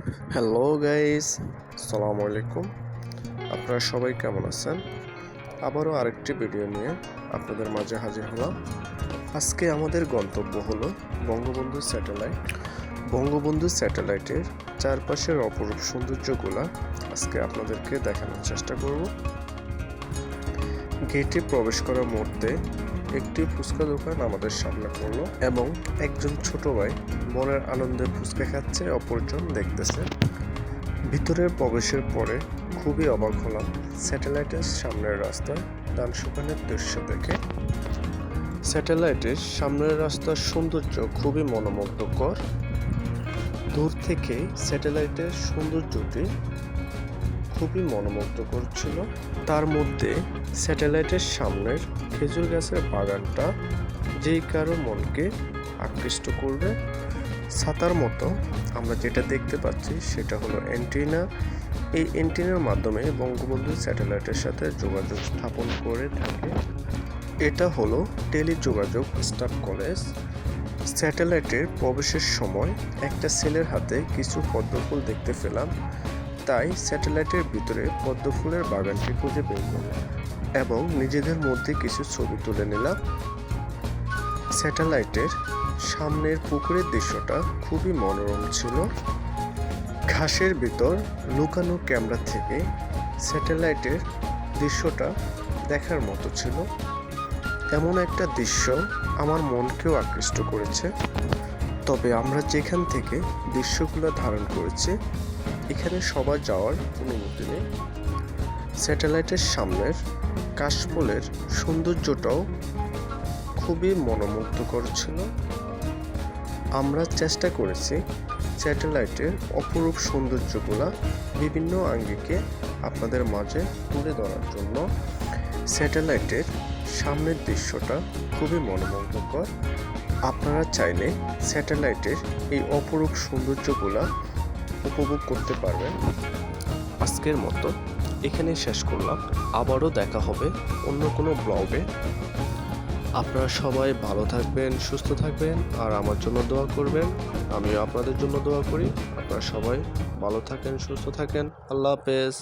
Hello guys, আসসালামু আলাইকুম। আপনারা সবাই কেমন আছেন? আবারও আরেকটি ভিডিও নিয়ে আপনাদের মাঝে হাজির হলাম। আজকে আমাদের গন্তব্য হলো বঙ্গবন্ধু স্যাটেলাইট। বঙ্গবন্ধু স্যাটেলাইটের চারপাশের অপরূপ সৌন্দর্যগুলা আজকে আপনাদেরকে দেখানোর চেষ্টা করব। গেটে প্রবেশ করার মুহূর্তে একটি ফুচকা দোকান আমাদের সামনে পড়লো এবং একজন ছোট ভাই মনের আনন্দে ফুচকা খাচ্ছে, অপরজন দেখতেছে। ভিতরের প্রবেশের পরে খুবই অবাক হলাম স্যাটেলাইটের সামনের রাস্তায় ধান শুকানোর দৃশ্য দেখে। স্যাটেলাইটের সামনের রাস্তার সৌন্দর্য খুবই মনোমুগ্ধকর। দূর থেকে স্যাটেলাইটের সৌন্দর্যটি খুবই মনোমুগ্ধকর ছিল। তার মধ্যে স্যাটেলাইটের সামনের খেজুর গাছের বাগানটা যেই কারো মনকে আকৃষ্ট করবে। ছাতার মতো আমরা যেটা দেখতে পাচ্ছি সেটা হলো অ্যান্টেনা। এই অ্যান্টেনার মাধ্যমে বঙ্গবন্ধু স্যাটেলাইটের সাথে যোগাযোগ স্থাপন করে থাকে। এটা হলো টেলিযোগাযোগ স্টাফ কলেজ। স্যাটেলাইটের প্রবেশের সময় একটা ছেলের হাতে কিছু পদ্মফুল দেখতে পেলাম, তাই স্যাটেলাইটের ভিতরে পদ্মফুলের বাগানটি খুঁজে বের করলাম এবং নিজেদের মধ্যে কিছু ছবি তুলে নিলাম। স্যাটেলাইটের সামনের পুকুরের দৃশ্যটা খুবই মনোরম ছিল। ঘাসের ভিতর লুকানো ক্যামেরা থেকে স্যাটেলাইটের দৃশ্যটা দেখার মতো ছিল। এমন একটা দৃশ্য আমার মনকেও আকৃষ্ট করেছে। তবে আমরা যেখান থেকে দৃশ্যগুলো ধারণ করেছি এখানে সবার যাওয়ার অনুমতি নেই। স্যাটেলাইটের সামনের কাশফুলের সৌন্দর্যটাও খুবই মনোমুগ্ধকর ছিল। আমরা চেষ্টা করেছি স্যাটেলাইটের অপরূপ সৌন্দর্যগুলা বিভিন্ন আঙ্গিকে আপনাদের মাঝে তুলে ধরার জন্য। স্যাটেলাইটের সামনের দৃশ্যটা খুবই মনোমুগ্ধকর। আপনারা চাইলে স্যাটেলাইটের এই অপরূপ সৌন্দর্যগুলা উপভোগ করতে পারবেন। আজকের মতো এখানেই শেষ করলাম। আবারও দেখা হবে অন্য কোনো ব্লগে। আপনারা সবাই ভালো থাকবেন, সুস্থ থাকবেন আর আমার জন্য দোয়া করবেন। আমিও আপনাদের জন্য দোয়া করি। আপনারা সবাই ভালো থাকেন, সুস্থ থাকেন। আল্লাহ হাফেজ।